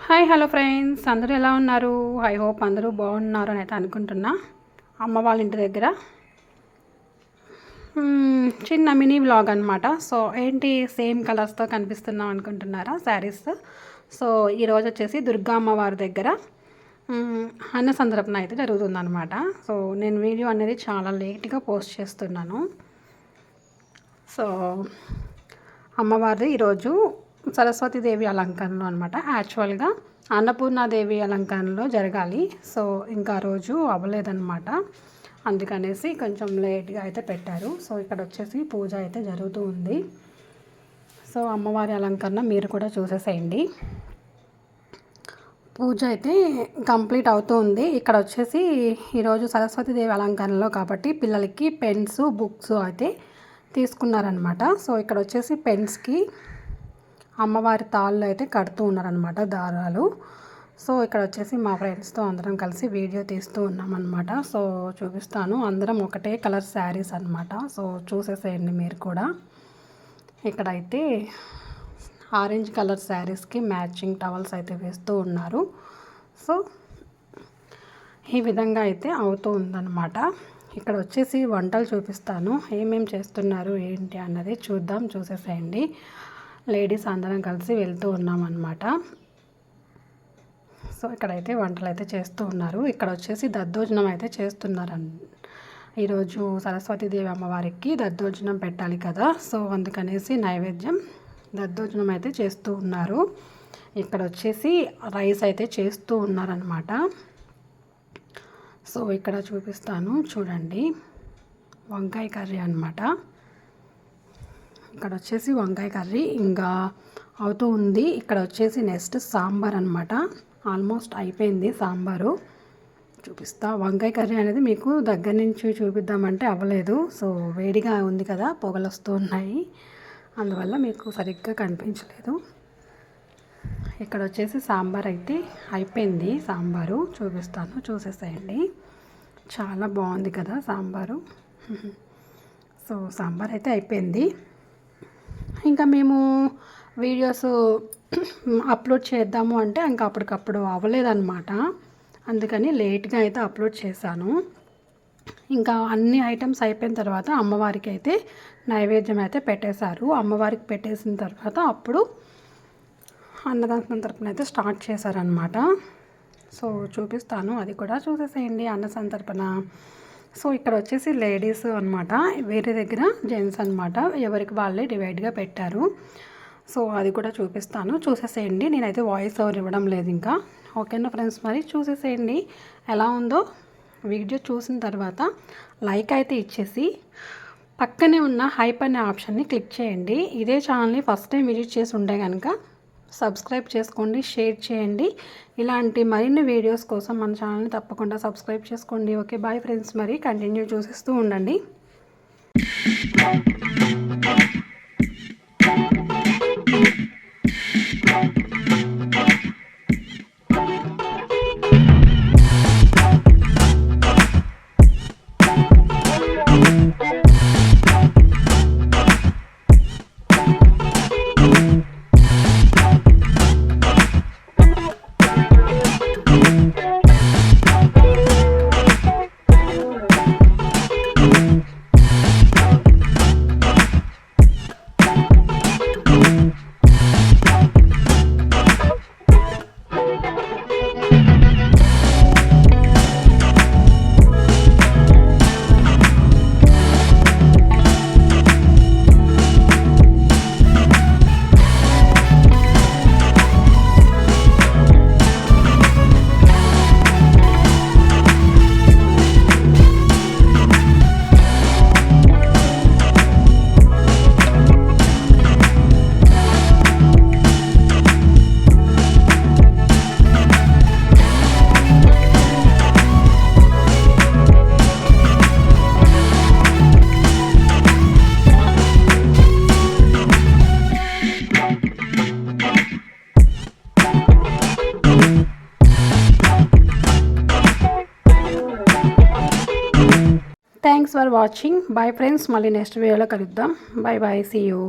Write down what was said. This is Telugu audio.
హాయ్ హలో ఫ్రెండ్స్, అందరూ ఎలా ఉన్నారు? ఐ హోప్ అందరూ బాగున్నారు అని అయితే అనుకుంటున్నా. అమ్మ వాళ్ళ ఇంటి దగ్గర చిన్న మినీ వ్లాగ్ అనమాట. సో ఏంటి సేమ్ కలర్స్తో కనిపిస్తున్నాం అనుకుంటున్నారా శారీస్? సో ఈరోజు వచ్చేసి దుర్గా అమ్మవారి దగ్గర అన్న సందర్భన అయితే జరుగుతుందన్నమాట. సో నేను వీడియో అనేది చాలా లేట్గా పోస్ట్ చేస్తున్నాను. సో అమ్మవారిది ఈరోజు సరస్వతీదేవి అలంకరణలో అనమాట. యాక్చువల్గా అన్నపూర్ణాదేవి అలంకరణలో జరగాలి. సో ఇంకా రోజు అవ్వలేదన్నమాట. అందుకనేసి కొంచెం లేట్గా అయితే పెట్టారు. సో ఇక్కడ వచ్చేసి పూజ అయితే జరుగుతూ ఉంది. సో అమ్మవారి అలంకరణ మీరు కూడా చూసేసేయండి. పూజ అయితే కంప్లీట్ అవుతూ ఉంది. ఇక్కడ వచ్చేసి ఈరోజు సరస్వతీదేవి అలంకరణలో కాబట్టి పిల్లలకి పెన్స్ బుక్స్ అయితే తీసుకున్నారనమాట. సో ఇక్కడ వచ్చేసి పెన్స్కి అమ్మవారి తాళ్ళు అయితే కడుతూ ఉన్నారనమాట, దారాలు. సో ఇక్కడ వచ్చేసి మా ఫ్రెండ్స్తో అందరం కలిసి వీడియో తీస్తూ ఉన్నామన్నమాట. సో చూపిస్తాను. అందరం ఒకటే కలర్ శారీస్ అనమాట. సో చూసేసేయండి మీరు కూడా. ఇక్కడైతే ఆరెంజ్ కలర్ శారీస్కి మ్యాచింగ్ టవల్స్ అయితే వేస్తూ ఉన్నారు. సో ఈ విధంగా అయితే అవుతూ ఉందన్నమాట. ఇక్కడ వచ్చేసి వంటలు చూపిస్తాను. ఏమేమి చేస్తున్నారు ఏంటి అన్నది చూద్దాం, చూసేసేయండి. లేడీస్ అందరం కలిసి వెళ్తూ ఉన్నామన్నమాట. సో ఇక్కడైతే వంటలు అయితే చేస్తూ ఉన్నారు. ఇక్కడ వచ్చేసి దద్దోజనం అయితే చేస్తున్నారు. ఈరోజు సరస్వతీదేవి అమ్మవారికి దద్దోజనం పెట్టాలి కదా. సో అందుకనేసి నైవేద్యం దద్దోజనం అయితే చేస్తూ ఉన్నారు. ఇక్కడ వచ్చేసి రైస్ అయితే చేస్తూ ఉన్నారనమాట. సో ఇక్కడ చూపిస్తాను చూడండి. వంకాయ కర్రీ అనమాట. ఇక్కడ వచ్చేసి వంకాయ కర్రీ ఇంకా అవుతూ ఉంది. ఇక్కడ వచ్చేసి నెక్స్ట్ సాంబార్ అనమాట. ఆల్మోస్ట్ అయిపోయింది సాంబారు. చూపిస్తా. వంకాయ కర్రీ అనేది మీకు దగ్గర నుంచి చూపిద్దామంటే అవ్వలేదు. సో వేడిగా ఉంది కదా, పొగలు వస్తూ ఉన్నాయి, అందువల్ల మీకు సరిగ్గా కనిపించలేదు. ఇక్కడ వచ్చేసి సాంబార్ అయితే అయిపోయింది. సాంబారు చూపిస్తాను, చూసేసేయండి. చాలా బాగుంది కదా సాంబారు. సో సాంబార్ అయితే అయిపోయింది. ఇంకా మేము వీడియోస్ అప్లోడ్ చేద్దాము అంటే ఇంకా అప్పటికప్పుడు అవ్వలేదన్నమాట. అందుకని లేట్గా అయితే అప్లోడ్ చేశాను. ఇంకా అన్ని ఐటమ్స్ అయిపోయిన తర్వాత అమ్మవారికి అయితే నైవేద్యం అయితే పెట్టేశారు. అమ్మవారికి పెట్టేసిన తర్వాత అప్పుడు అన్నదానం తరపున అయితే స్టార్ట్ చేశారనమాట. సో చూపిస్తాను, అది కూడా చూసేసేయండి. అన్న సంతర్పణ. సో ఇక్కడ వచ్చేసి లేడీస్ అనమాట, వేరే దగ్గర జెంట్స్ అనమాట. ఎవరికి వాళ్ళే డివైడ్గా పెట్టారు. సో అది కూడా చూపిస్తాను, చూసేసేయండి. నేనైతే వాయిస్ ఓవర్ ఇవ్వడం లేదు ఇంకా. ఓకేనా ఫ్రెండ్స్, మరి చూసేసేయండి. ఎలా ఉందో వీడియో చూసిన తర్వాత లైక్ అయితే ఇచ్చేసి పక్కనే ఉన్న హైప్ అనే ఆప్షన్ని క్లిక్ చేయండి. ఇదే ఛానల్ని ఫస్ట్ టైం విజిట్ చేసి ఉంటే కనుక సబ్స్క్రైబ్ చేసుకోండి, షేర్ చేయండి. ఇలాంటి మరిన్ని వీడియోస్ కోసం మన ఛానల్ని తప్పకుండా సబ్స్క్రైబ్ చేసుకోండి. Okay, bye friends. మరి కంటిన్యూ చూసేస్తూ ఉండండి. Thanks for watching. Bye friends. మళ్ళీ నెక్స్ట్ వీడియోలో కలుద్దాం. Bye bye, see you.